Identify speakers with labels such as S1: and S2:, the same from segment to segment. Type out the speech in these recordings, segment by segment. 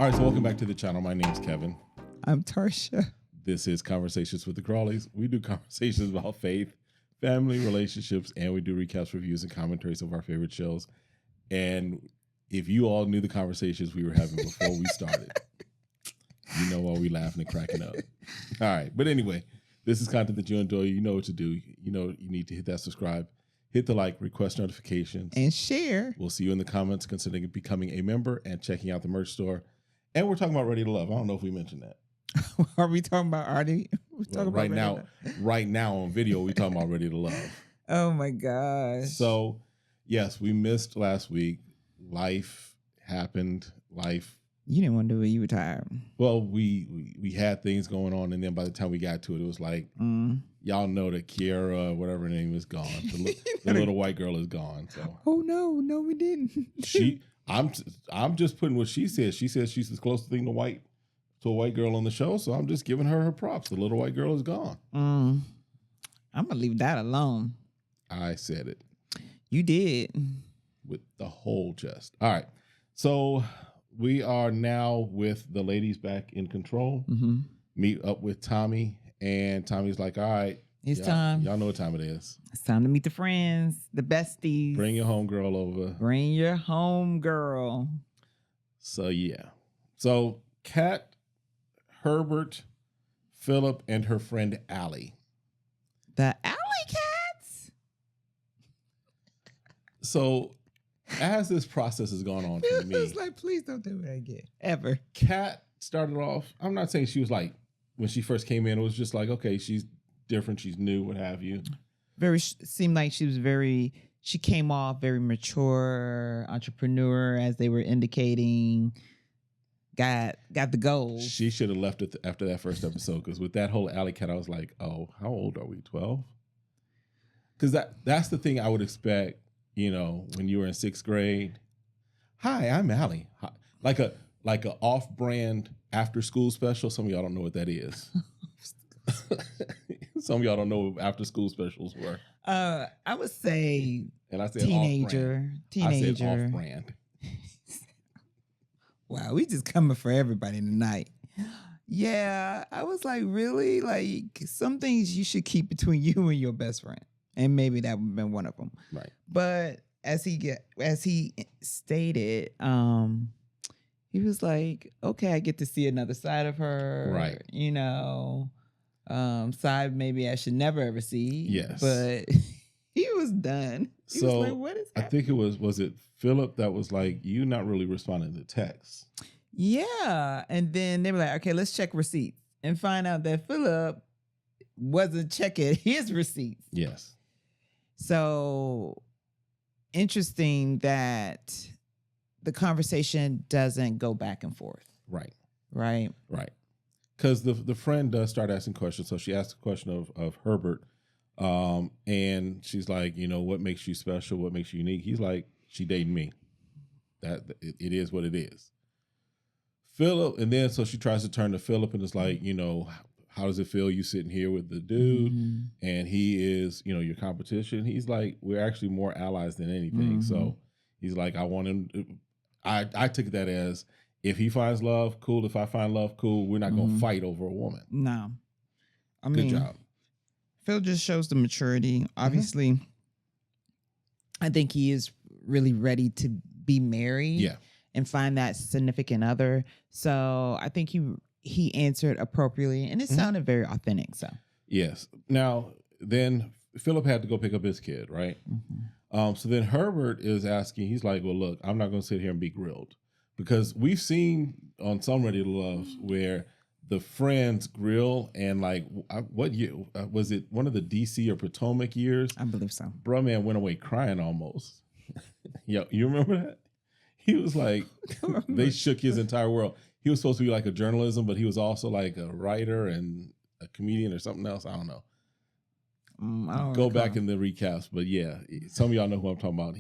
S1: All right, so welcome back to the channel. My name's Kevin.
S2: I'm Tarsha.
S1: This is Conversations with the Crawleys. We do conversations about faith, family, relationships, and we do recaps, reviews, and commentaries of our favorite shows. And if you all knew the conversations we were having before we started, you know why we laughing and cracking up. All right, but anyway, this is content that you enjoy. You know what to do. You know you need to hit that subscribe, hit the like, request notifications,
S2: And share.
S1: We'll see you in the comments considering becoming a member and checking out the merch store. And we're talking about Ready to Love. I don't know if we mentioned that.
S2: Are we talking about Artie?
S1: Right now on video, we're talking about Ready to Love.
S2: Oh my gosh.
S1: So, yes, we missed last week. Life happened.
S2: You didn't want to do it. You were tired.
S1: Well, we had things going on, and then by the time we got to it, it was like, y'all know that Kiara, whatever her name, is gone. The little white girl is gone. So.
S2: Oh no, we didn't.
S1: I'm just putting what she said. She says she's the closest thing to a white girl on the show, so I'm just giving her props. The little white girl is gone.
S2: I'm gonna leave that alone.
S1: I said it.
S2: You did.
S1: With the whole chest. All right. So we are now with the ladies back in control.
S2: Mm-hmm.
S1: Meet up with Tommy, and Tommy's like, all right.
S2: It's time.
S1: Y'all know what time it is.
S2: It's time to meet the friends, the besties.
S1: Bring your homegirl over.
S2: Bring your homegirl.
S1: So, yeah. So, Kat, Herbert, Philip, and her friend Allie.
S2: The Alley Cats?
S1: So, as this process has gone on for me.
S2: It's like, please don't do it again. Ever.
S1: Kat started off, I'm not saying she was like, when she first came in, it was just like, okay, she's different, she's new, what have you.
S2: Seemed like she came off very mature, entrepreneur, as they were indicating. Got the goals.
S1: She should have left it after that first episode, because with that whole alley cat, I was like, oh, how old are we? 12? Because that's the thing I would expect, when you were in 6th grade. Hi, I'm Allie. Hi. Like a off-brand after-school special. Some of y'all don't know what that is. Some of y'all don't know what after-school specials were.
S2: I would say,
S1: and I said
S2: teenager.
S1: I said off-brand.
S2: Wow, we just coming for everybody tonight. Yeah, I was like, really? Like, some things you should keep between you and your best friend. And maybe that would have been one of them.
S1: Right.
S2: But as he stated, he was like, okay, I get to see another side of her.
S1: Right.
S2: Side maybe I should never ever see.
S1: Yes.
S2: But he was done. He was like, what is happening?
S1: I think was it Philip that was like, you not really responding to texts.
S2: Yeah. And then they were like, okay, let's check receipts and find out that Philip wasn't checking his receipts.
S1: Yes.
S2: So interesting that the conversation doesn't go back and forth.
S1: Right.
S2: Right.
S1: Right. Because the friend does start asking questions. So she asked a question of Herbert. And she's like, what makes you special? What makes you unique? He's like, she dated me. It is what it is. Philip, and then so she tries to turn to Philip and it's like, how does it feel you sitting here with the dude? Mm-hmm. And he is, your competition. He's like, we're actually more allies than anything. Mm-hmm. So he's like, I want him. I took that as, if he finds love, cool. If I find love, cool. We're not going to fight over a woman.
S2: No.
S1: Good job.
S2: Phil just shows the maturity. Obviously, I think he is really ready to be married.
S1: Yeah.
S2: And find that significant other. So I think he answered appropriately, and it sounded very authentic. So
S1: yes. Now then, Philip had to go pick up his kid, right? Mm-hmm. So then Herbert is asking. He's like, "Well, look, I'm not going to sit here and be grilled, because we've seen on some Ready to Love where the friends grill, and like, what year was it? One of the DC or Potomac years?
S2: I believe so.
S1: Bruh man went away crying almost. Yeah, you remember that? He was like, they shook his entire world. He was supposed to be like a journalism, but he was also like a writer and a comedian or something else. I don't know. Go back in the recaps. But yeah, some of y'all know who I'm talking about.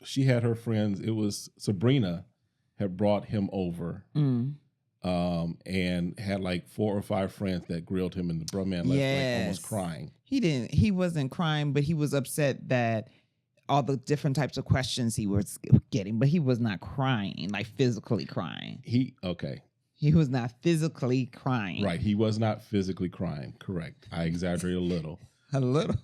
S1: She had her friends. It was Sabrina had brought him over and had like 4 or 5 friends that grilled him, and the bro man left like almost crying.
S2: He wasn't crying, but he was upset that all the different types of questions he was getting, but he was not crying, like physically crying.
S1: Okay.
S2: He was not physically crying.
S1: Right. He was not physically crying. Correct. I exaggerate a little.
S2: A little.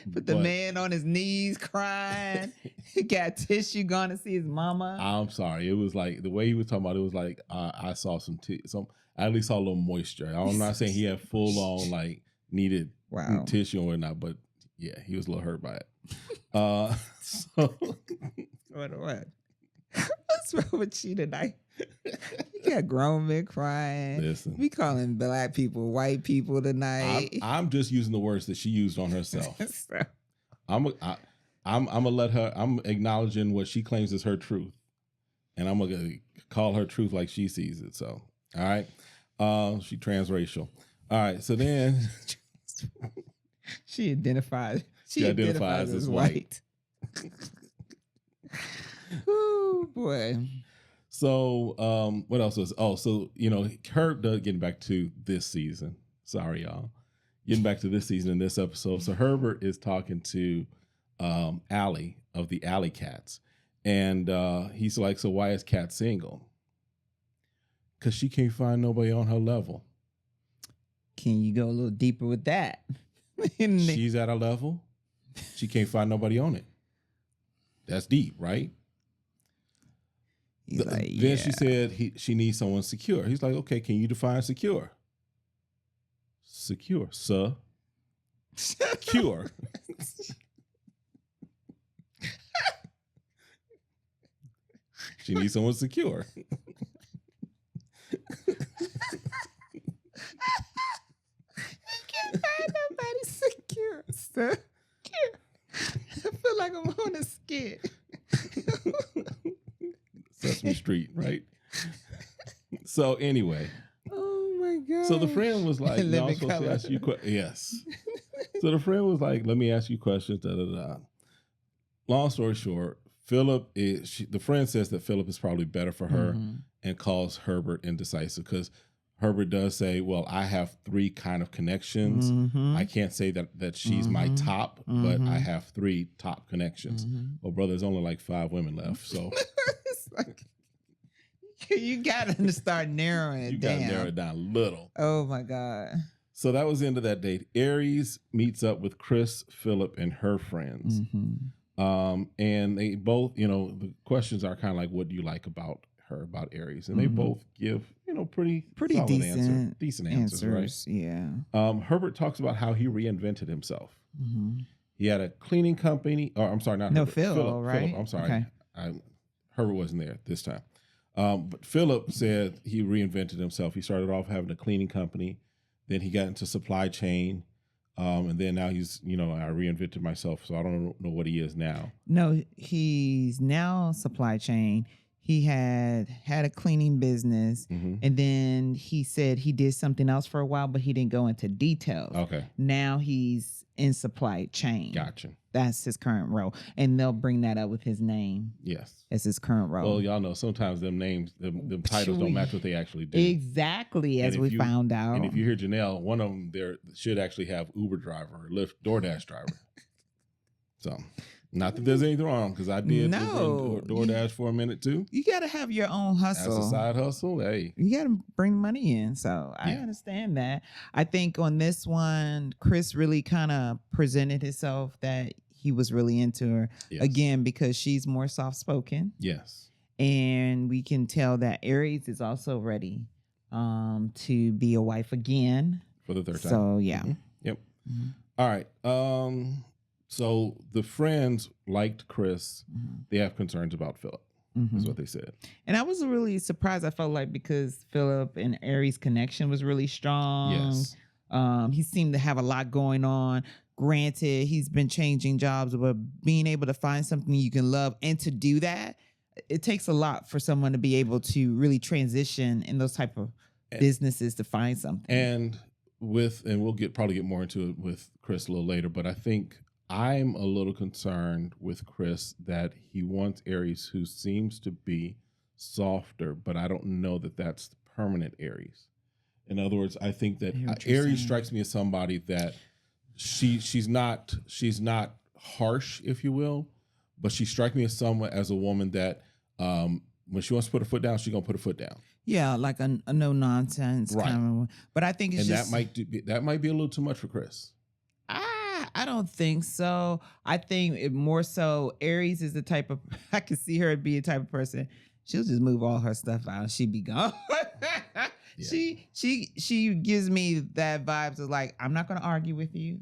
S1: But
S2: The man on his knees crying. He got tissue going to see his mama.
S1: I'm sorry. It was like the way he was talking about it was like I saw I at least saw a little moisture. I'm not saying he had full on like needed tissue or whatnot, but yeah, he was a little hurt by it. So
S2: what? What's wrong with you tonight? You got grown men crying.
S1: Listen,
S2: we calling black people white people tonight.
S1: I'm just using the words that she used on herself. I'm gonna let her. I'm acknowledging what she claims is her truth, and I'm gonna call her truth like she sees it. So, all right, she transracial. All right, so then
S2: she identifies as white. Oh boy.
S1: So, what else was? Oh, so Herb does getting back to this season. Sorry, y'all. Getting back to this season in this episode. So Herbert is talking to Allie of the Alley Cats, and he's like, "So why is Cat single? Because she can't find nobody on her level."
S2: Can you go a little deeper with that?
S1: She's at a level. She can't find nobody on it. That's deep, right? Then she said she needs someone secure. He's like, okay, can you define secure? Secure, sir. Secure. She needs someone secure.
S2: You can't find nobody secure, sir. I feel like I'm on a skit.
S1: Sesame Street, right? So anyway.
S2: Oh my God.
S1: So the friend was like, no, I'm supposed to ask you questions. Yes. So the friend was like, let me ask you questions. Da, da, da. Long story short, the friend says that Philip is probably better for her and calls Herbert indecisive because Herbert does say, well, I have 3 kind of connections. I can't say that she's my top, but I have 3 top connections. Well, brother, there's only like 5 women left. So
S2: it's like, you got to start narrowing it down.
S1: You got to narrow it down a little.
S2: Oh my God.
S1: So that was the end of that date. Aries meets up with Chris, Philip, and her friends. And they both, the questions are kind of like, what do you like about her, about Aries? And they both give, pretty decent answers, right?
S2: Yeah.
S1: Herbert talks about how he reinvented himself. He had a cleaning company, or I'm sorry, not Herbert.
S2: Philip, right?
S1: Philip, I'm sorry. Okay. Herbert wasn't there this time. But Philip said he reinvented himself. He started off having a cleaning company. Then he got into supply chain. And then now he's, I reinvented myself. So I don't know what he is now.
S2: No, he's now supply chain. He had a cleaning business, and then he said he did something else for a while, but he didn't go into details.
S1: Okay.
S2: Now he's in supply chain.
S1: Gotcha.
S2: That's his current role, and they'll bring that up with his name.
S1: Yes,
S2: as his current role.
S1: Well, y'all know sometimes them names, them titles don't match what they actually do.
S2: Exactly, as we found out.
S1: And if you hear Janelle, one of them there should actually have Uber driver, or Lyft, DoorDash driver. So. Not that there's anything wrong, because I did DoorDash for a minute too.
S2: You got to have your own hustle.
S1: As a side hustle, hey.
S2: You got to bring money in. So I understand that. I think on this one, Chris really kind of presented himself that he was really into her. Yes. Again, because she's more soft-spoken.
S1: Yes.
S2: And we can tell that Aries is also ready to be a wife again.
S1: For the 3rd time.
S2: So, yeah.
S1: Yep. All right. So the friends liked Chris. They have concerns about Philip, is what they said.
S2: And I was really surprised. I felt like because Philip and Aries' connection was really strong.
S1: Yes.
S2: He seemed to have a lot going on. Granted, he's been changing jobs, but being able to find something you can love and to do that, it takes a lot for someone to be able to really transition in those type of businesses to find something.
S1: And we'll probably get more into it with Chris a little later, but I think I'm a little concerned with Chris that he wants Aries who seems to be softer, but I don't know that that's the permanent Aries. In other words, I think that Aries strikes me as somebody that she's not harsh, if you will, but she strikes me as someone, as a woman that when she wants to put her foot down, she's gonna put her foot down.
S2: Yeah, like a no nonsense kind of. But I think it's
S1: and
S2: just
S1: that might be a little too much for Chris.
S2: I don't think so. I think it more so Aries is the type of I can see her be a type of person. She'll just move all her stuff out and she'd be gone. Yeah. She gives me that vibes of like, I'm not gonna argue with you.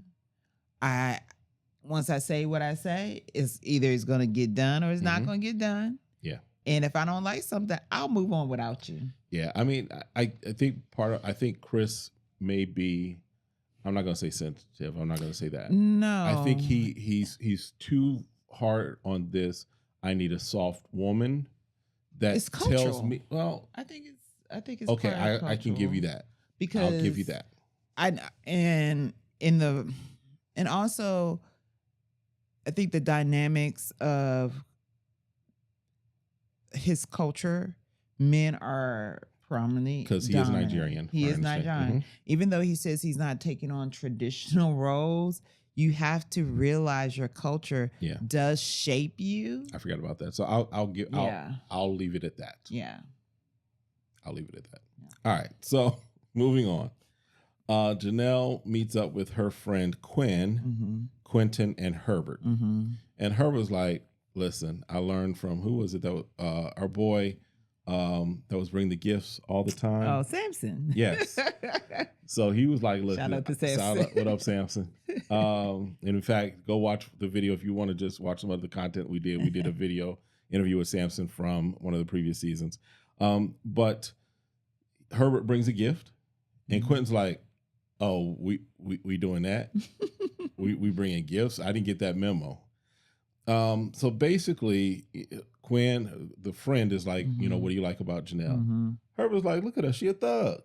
S2: Once I say what I say, it's either it's gonna get done or it's not gonna get done.
S1: Yeah.
S2: And if I don't like something, I'll move on without you.
S1: Yeah. I mean, I think Chris may be, I'm not gonna say sensitive. I'm not gonna say that.
S2: No.
S1: I think he's too hard on this. I need a soft woman that
S2: it's cultural.
S1: tells me. Well,
S2: I think it's
S1: okay. I can give you that.
S2: Because
S1: I'll give you that.
S2: And also I think the dynamics of his culture, men are prominent
S1: because he is Nigerian.
S2: He is Nigerian. Even though he says he's not taking on traditional roles, you have to realize your culture does shape you.
S1: I forgot about that. So I'll leave it at that.
S2: Yeah.
S1: I'll leave it at that. Yeah. All right. So moving on. Janelle meets up with her friend Quentin and Herbert. And Herbert's like, listen, I learned from, who was it that was, our boy that was bringing the gifts all the time?
S2: Oh, Samson.
S1: Yes. So he was like, listen.
S2: Shout out to Samson.
S1: What up, Samson? And in fact, go watch the video if you want to just watch some of the content we did. We did a video interview with Samson from one of the previous seasons. But Herbert brings a gift, and Quentin's like, oh, we doing that? we bringing gifts? I didn't get that memo. So basically, Quinn, the friend, is like, you know, what do you like about Janelle? Herbert's like, look at her, she a thug.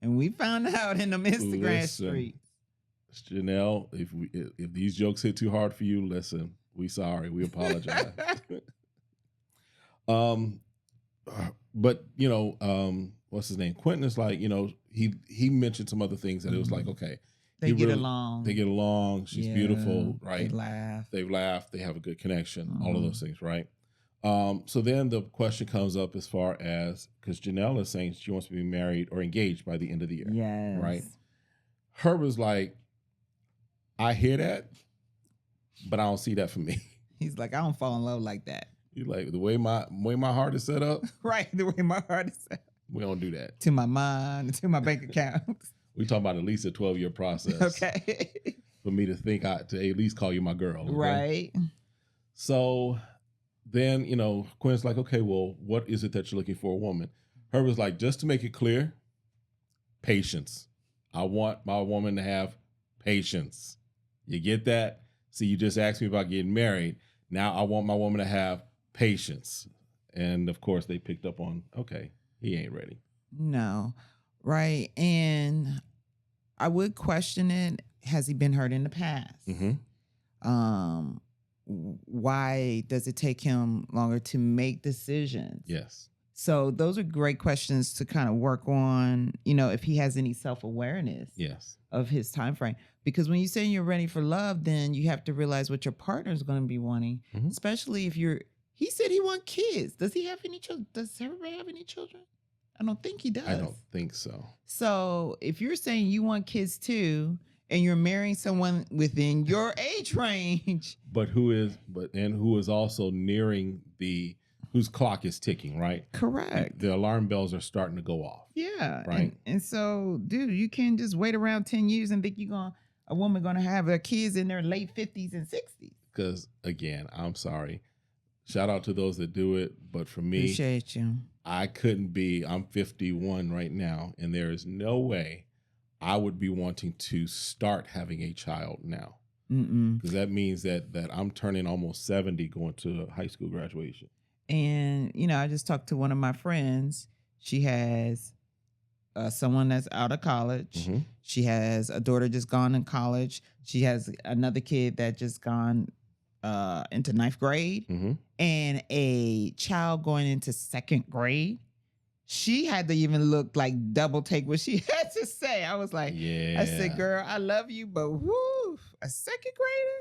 S2: And we found out in the Instagram street.
S1: Janelle, if these jokes hit too hard for you, listen, we sorry, we apologize. But you know, what's his name? Quentin is like, you know, he mentioned some other things that it was like, okay,
S2: they get along.
S1: They get along. She's beautiful, right?
S2: They laugh.
S1: They have a good connection. All of those things, right? So then the question comes up as far as, because Janelle is saying she wants to be married or engaged by the end of the year.
S2: Yes.
S1: Right? Herbert's like, I hear that, but I don't see that for me.
S2: He's like, I don't fall in love like that.
S1: He's like, the way my heart is set up.
S2: Right, the way my heart is set up.
S1: We don't do that.
S2: To my mind, to my bank account.
S1: We talking about at least a 12-year process.
S2: Okay.
S1: For me to think to at least call you my girl. Okay?
S2: Right.
S1: So then, you know, Quinn's like, okay, well, what is it that you're looking for a woman? Herbert's like, just to make it clear, patience. I want my woman to have patience. You get that? See, you just asked me about getting married. Now I want my woman to have patience. And of course they picked up on, okay, he ain't ready.
S2: No. Right. And I would question it. Has he been hurt in the past? Why does it take him longer to make decisions?
S1: Yes.
S2: So those are great questions to kind of work on, you know, if he has any self-awareness of his time frame. Because when you say you're ready for love, then you have to realize what your partner is going to be wanting, especially if he said he wants kids. Does he have any children? Does Herbert have any children? I don't think he does.
S1: I don't think so.
S2: So if you're saying you want kids too, and you're marrying someone within your age range,
S1: but who is also nearing whose clock is ticking, right?
S2: Correct.
S1: The alarm bells are starting to go off.
S2: Yeah.
S1: Right.
S2: And so, dude, you can't just wait around 10 years and think a woman gonna have her kids in their late 50s and 60s.
S1: Because again, I'm sorry. Shout out to those that do it, but for me,
S2: appreciate you.
S1: I couldn't be. I'm 51 right now, and there is no way I would be wanting to start having a child now, because that means that I'm turning almost 70, going to high school graduation.
S2: And you know, I just talked to one of my friends. She has someone that's out of college. She has a daughter just gone in college. She has another kid that just gone into 9th grade, and a child going into 2nd grade. She had to even look like double take what she had to say. I was like, I said, girl, I love you, but whoo, a second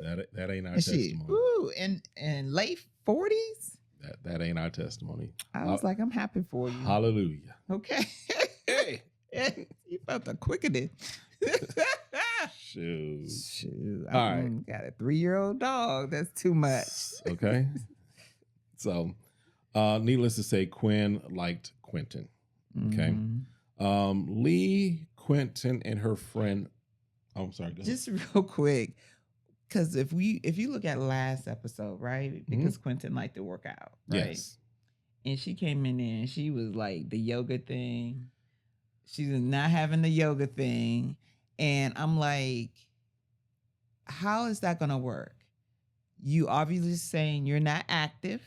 S2: grader.
S1: That ain't our
S2: And she,
S1: testimony.
S2: ooh, in late 40s.
S1: That ain't our testimony.
S2: I was like, I'm happy for you.
S1: Hallelujah.
S2: Okay.
S1: Hey.
S2: You felt the quickening.
S1: Shoot.
S2: I
S1: All right.
S2: got a 3-year-old dog. That's too much.
S1: Okay. So, needless to say, Quinn liked Quentin. Okay.
S2: Mm-hmm.
S1: Lee, Quentin, and her friend. Oh, I'm sorry. Go ahead.
S2: Just real quick, because if you look at last episode, right? Because Quentin liked to work out, right?
S1: Yes.
S2: And she came in there and she was like the yoga thing. She's not having the yoga thing. And I'm like, how is that going to work? You obviously saying you're not active.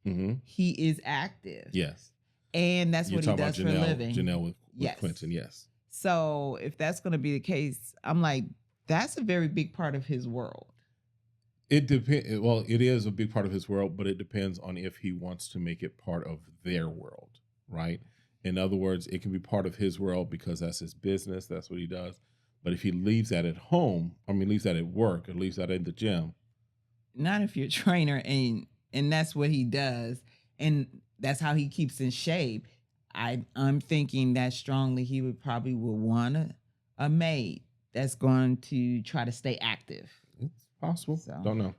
S1: Mm-hmm.
S2: He is active.
S1: Yes.
S2: And that's what he does for a living.
S1: Janelle with Quentin, yes.
S2: So if that's going to be the case, I'm like, that's a very big part of his world.
S1: It depends. Well, it is a big part of his world, but it depends on if he wants to make it part of their world, right? In other words, it can be part of his world because that's his business. That's what he does. But if he leaves that at home, leaves that at work, or leaves that in the gym.
S2: Not if you're a trainer and that's what he does. And that's how he keeps in shape. I'm thinking that strongly he would want a mate that's going to try to stay active.
S1: It's possible.
S2: So.
S1: Don't know.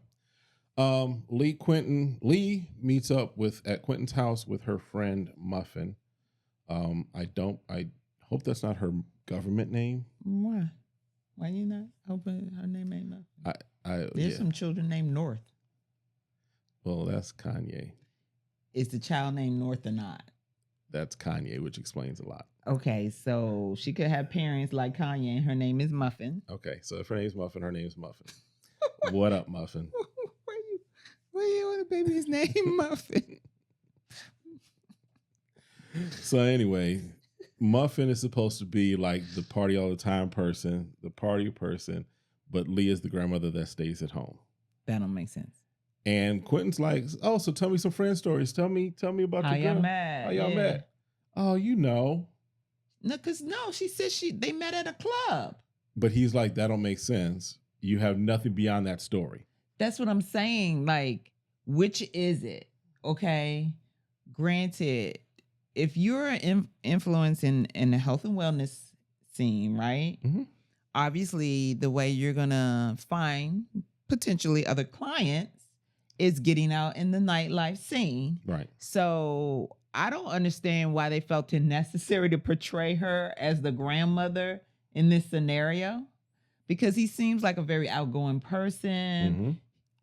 S1: Lee meets up at Quentin's house with her friend Muffin. I hope that's not her government name.
S2: Why? Why you not hoping her name ain't Muffin? There's some children named North.
S1: Well, that's Kanye.
S2: Is the child named North or not?
S1: That's Kanye, which explains a lot.
S2: Okay, so she could have parents like Kanye and her name is Muffin.
S1: Okay, so if her name's Muffin, her name's Muffin. What up, Muffin?
S2: Why you want a baby's name Muffin?
S1: So anyway, Muffin is supposed to be like the party all the time person, the party person, but Lee is the grandmother that stays at home.
S2: That don't make sense.
S1: And Quentin's like, oh, so tell me some friend stories. Tell me about
S2: how
S1: your girl.
S2: How
S1: y'all met? Oh,
S2: No, because she said they met at a club.
S1: But he's like, that don't make sense. You have nothing beyond that story.
S2: That's what I'm saying. Like, which is it? Okay. Granted, if you're an influence in the health and wellness scene, right?
S1: Mm-hmm.
S2: Obviously, the way you're going to find potentially other clients is getting out in the nightlife scene.
S1: Right.
S2: So I don't understand why they felt it necessary to portray her as the grandmother in this scenario, because he seems like a very outgoing person.
S1: Mm-hmm.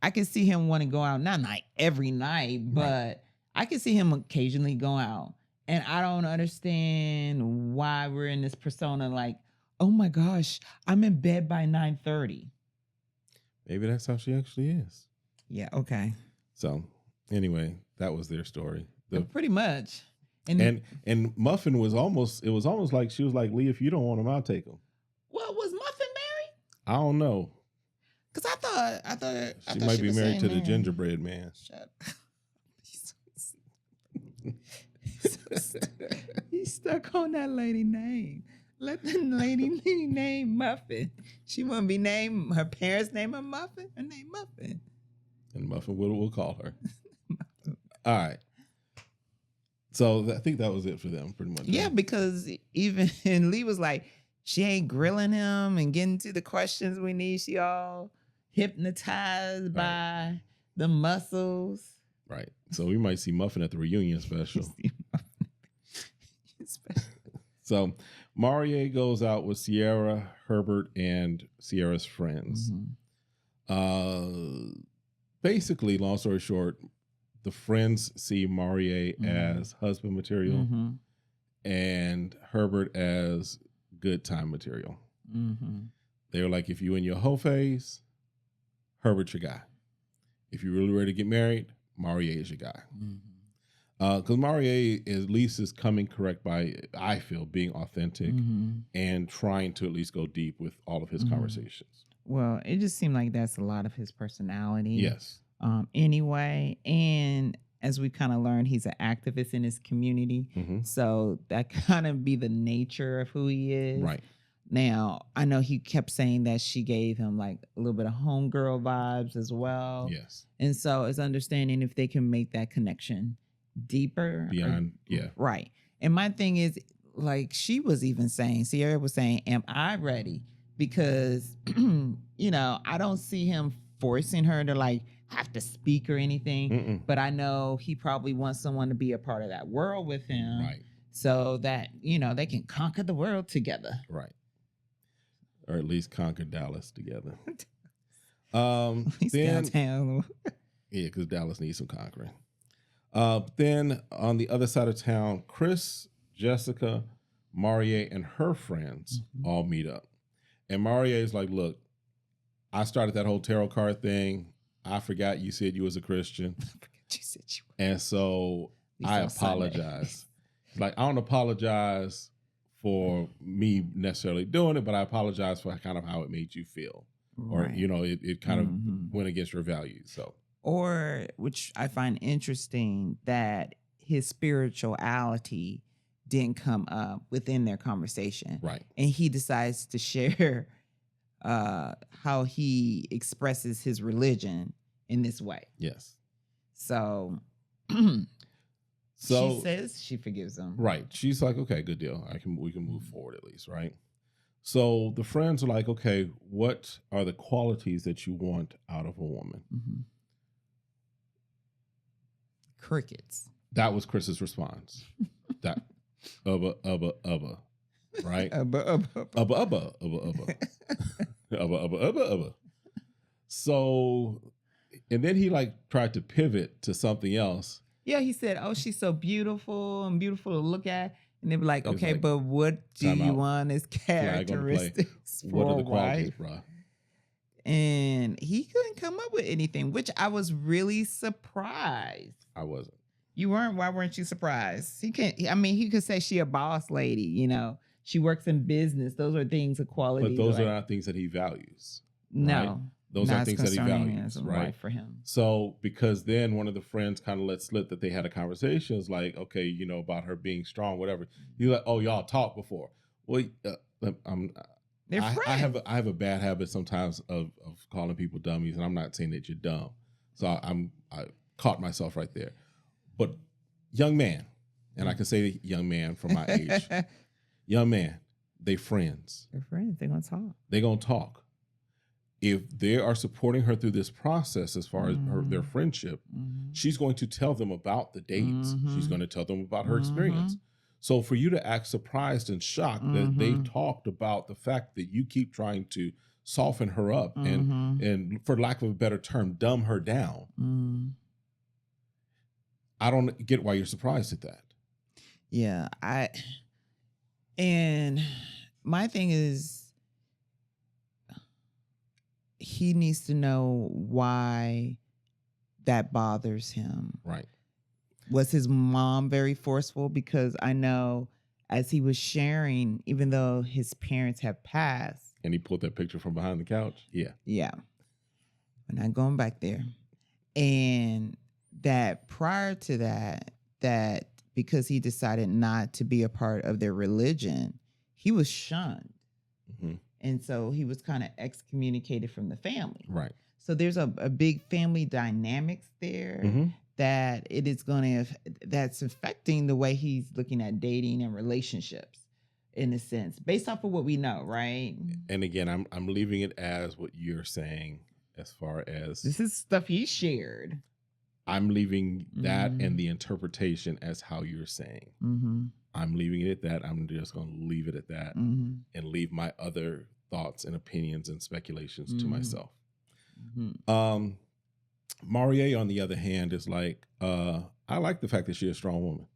S2: I can see him want to go out, not every night, but I can see him occasionally go out. And I don't understand why we're in this persona like, oh my gosh, I'm in bed by 9:30.
S1: Maybe that's how she actually is.
S2: Yeah, okay.
S1: So anyway, that was their story.
S2: Pretty much.
S1: And Muffin was almost like she was like, Lee, if you don't want him, I'll take him.
S2: Well, was Muffin married?
S1: I don't know.
S2: Because I thought
S1: she might be married to the gingerbread man.
S2: Shut up. He's stuck on that lady name. Let the lady name Muffin. She want to be named, her parents name her Muffin, her name Muffin.
S1: And Muffin we'll call her. All right. So I think that was it for them pretty much.
S2: Yeah, because even Lee was like, she ain't grilling him and getting to the questions we need. She all hypnotized by the muscles.
S1: Right. So we might see Muffin at the reunion special. So Marie goes out with Sierra, Herbert, and Sierra's friends.
S2: Mm-hmm.
S1: Basically, long story short, the friends see Marie as husband material and Herbert as good time material.
S2: Mm-hmm.
S1: They were like, if you in your hoe phase, Herbert's your guy. If you're really ready to get married, Marie is your guy. Because Marie at least is coming correct by, I feel, being authentic and trying to at least go deep with all of his conversations.
S2: Well, it just seemed like that's a lot of his personality.
S1: Yes.
S2: Anyway, and as we kind of learned, he's an activist in his community. So that kind of be the nature of who he is.
S1: Right.
S2: Now, I know he kept saying that she gave him like a little bit of homegirl vibes as well.
S1: Yes.
S2: And so it's understanding if they can make that connection deeper.
S1: Beyond, yeah.
S2: Right. And my thing is, like she was even saying, Sierra was saying, am I ready? Because, I don't see him forcing her to like have to speak or anything. But I know he probably wants someone to be a part of that world with him.
S1: Right.
S2: So that, they can conquer the world together.
S1: Right. Or at least conquer Dallas together.
S2: He's downtown.
S1: Yeah, because Dallas needs some conquering. Then on the other side of town, Chris, Jessica, Marie, and her friends all meet up. And Marie is like, look, I started that whole tarot card thing. I forgot you said you was a Christian.
S2: I forgot you said you were.
S1: And so I apologize. Like, I don't apologize for me necessarily doing it, but I apologize for kind of how it made you feel. Right. Or, it kind of went against your values. So,
S2: or which I find interesting that his spirituality didn't come up within their conversation.
S1: Right.
S2: And he decides to share how he expresses his religion in this way.
S1: Yes.
S2: So
S1: she
S2: says she forgives him.
S1: Right. She's like, okay, good deal. We can move forward at least, right? So the friends are like, okay, what are the qualities that you want out of a woman?
S2: Crickets.
S1: That was Chris's response. That ubba, right? Ubba. So, and then he like tried to pivot to something else.
S2: Yeah, he said, "Oh, she's so beautiful and beautiful to look at." And they were like, "Okay, but what do you want as characteristics for a wife?" Bro? And he couldn't come up with anything, which I was really surprised.
S1: I wasn't.
S2: You weren't? Why weren't you surprised? He could say she a boss lady, she works in business. Those are things, of quality.
S1: But those are not things that he values.
S2: No.
S1: Right? Those are things that he values, right?
S2: For him.
S1: So, because then one of the friends kind of let slip that they had a conversation. It's like, okay, about her being strong, whatever. He's like, oh, y'all talked before. Well,
S2: they're friends.
S1: I have a bad habit sometimes of calling people dummies, and I'm not saying that you're dumb. So I caught myself right there. But young man, and I can say young man from my age, young man, they friends.
S2: They're friends. They're gonna talk.
S1: They're gonna talk. If they are supporting her through this process, as far as their friendship, she's going to tell them about the dates. She's going to tell them about her experience. So for you to act surprised and shocked that they talked about the fact that you keep trying to soften her up and for lack of a better term, dumb her down. I don't get why you're surprised at that.
S2: Yeah, and my thing is, he needs to know why that bothers him.
S1: Right.
S2: Was his mom very forceful? Because I know as he was sharing, even though his parents have passed.
S1: And he pulled that picture from behind the couch? Yeah.
S2: Yeah. We're not going back there. And that prior to that because he decided not to be a part of their religion, he was shunned. And so he was kind of excommunicated from the family.
S1: Right.
S2: So there's a big family dynamics there that it is that's affecting the way he's looking at dating and relationships in a sense, based off of what we know, right?
S1: And again, I'm leaving it as what you're saying as far as
S2: this is stuff he shared.
S1: I'm leaving that and the interpretation as how you're saying. I'm leaving it at that. I'm just going to leave it at that and leave my other thoughts and opinions and speculations to myself. Marie, on the other hand, is like, I like the fact that she's a strong woman.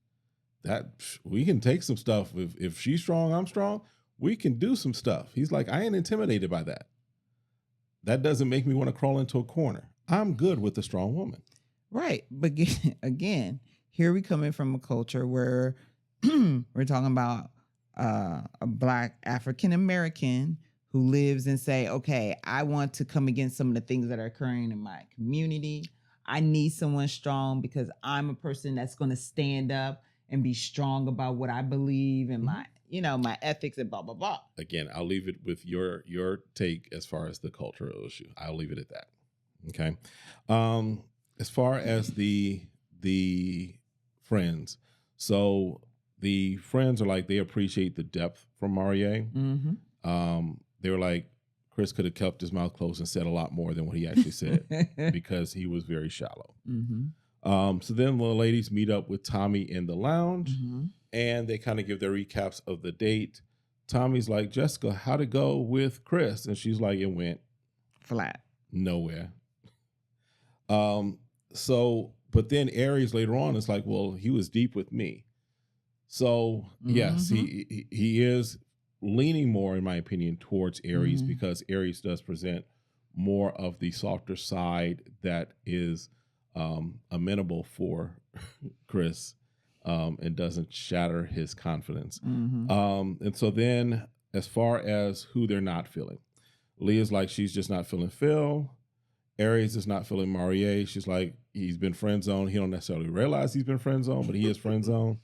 S1: That we can take some stuff. If she's strong, I'm strong. We can do some stuff. He's like, I ain't intimidated by that. That doesn't make me want to crawl into a corner. I'm good with a strong woman.
S2: Right. But again, here we come in from a culture where we're talking about a Black African American who lives and say, okay, I want to come against some of the things that are occurring in my community. I need someone strong because I'm a person that's going to stand up and be strong about what I believe and my ethics and blah, blah, blah.
S1: Again, I'll leave it with your take as far as the cultural issue. I'll leave it at that. Okay. As far as the friends, so the friends are like, they appreciate the depth from Marie.
S2: Mm-hmm.
S1: They were like, Chris could have kept his mouth closed and said a lot more than what he actually said because he was very shallow.
S2: Mm-hmm.
S1: So then the ladies meet up with Tommy in the lounge,
S2: Mm-hmm.
S1: and they kind of give their recaps of the date. Tommy's like, Jessica, how'd it go with Chris? And she's like, it went
S2: Flat.
S1: nowhere. But then Aries later on is like, well, he was deep with me. So yes, he is leaning more, in my opinion, towards Aries because Aries does present more of the softer side that is amenable for Chris and doesn't shatter his confidence. And so then as far as who they're not feeling, Leah's like, she's just not feeling Phil. Aries is not feeling Marie. She's like, he's been friend zoned. He don't necessarily realize he's been friend zoned, but he is friend zoned.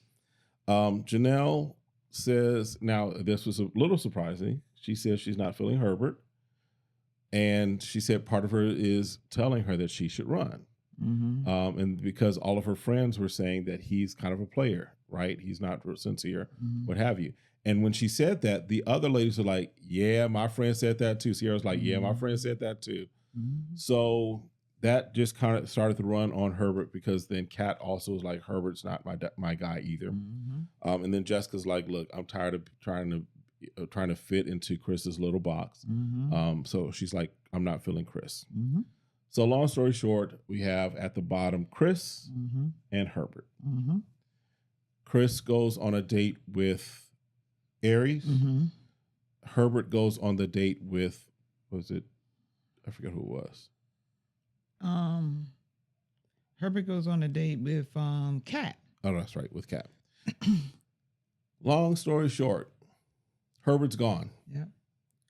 S1: Janelle says, now this was a little surprising. She says she's not feeling Herbert. And she said part of her is telling her that she should run. And because all of her friends were saying that he's kind of a player, right? He's not sincere, what have you. And when she said that, the other ladies were like, yeah, my friend said that too. Sierra's like, yeah, my friend said that too. So that just kind of started to run on Herbert because then Kat also was like, Herbert's not my guy either. And then Jessica's like, look, I'm tired of trying to fit into Chris's little box. So she's like, I'm not feeling Chris. So long story short, we have at the bottom Chris and Herbert. Chris goes on a date with Aries. Herbert goes on the date with, was it? I forget who it was.
S2: Herbert goes on a date with Kat.
S1: Oh, that's right, with Kat. Long story short, Herbert's gone.
S2: Yep.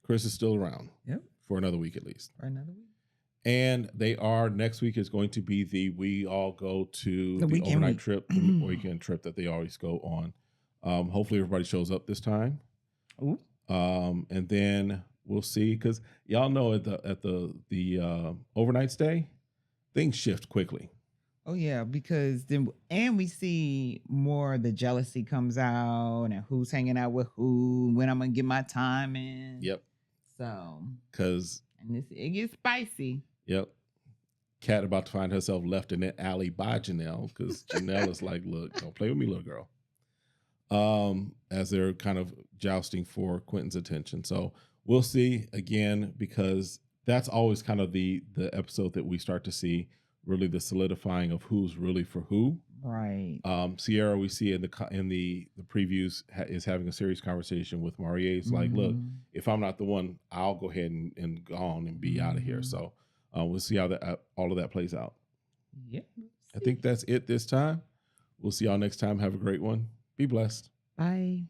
S1: Chris is still around.
S2: Yep.
S1: For another week at least.
S2: For another week.
S1: And next week is going to be we all go to the overnight trip, the weekend trip that they always go on. Hopefully everybody shows up this time.
S2: Ooh.
S1: And then we'll see, because y'all know at the overnight stay, things shift quickly.
S2: Oh yeah, because then we see more of the jealousy comes out and who's hanging out with who, when I'm gonna get my time in.
S1: Yep.
S2: So it gets spicy.
S1: Yep. Kat about to find herself left in that alley by Janelle, because Janelle is like, look, don't play with me, little girl. As they're kind of jousting for Quentin's attention. So we'll see again, because that's always kind of the episode that we start to see really the solidifying of who's really for who.
S2: Right.
S1: Sierra, we see in the previews is having a serious conversation with Marie. It's like, look, if I'm not the one, I'll go ahead and go on and be out of here. So we'll see how all of that plays out.
S2: Yep.
S1: I think that's it this time. We'll see y'all next time. Have a great one. Be blessed.
S2: Bye.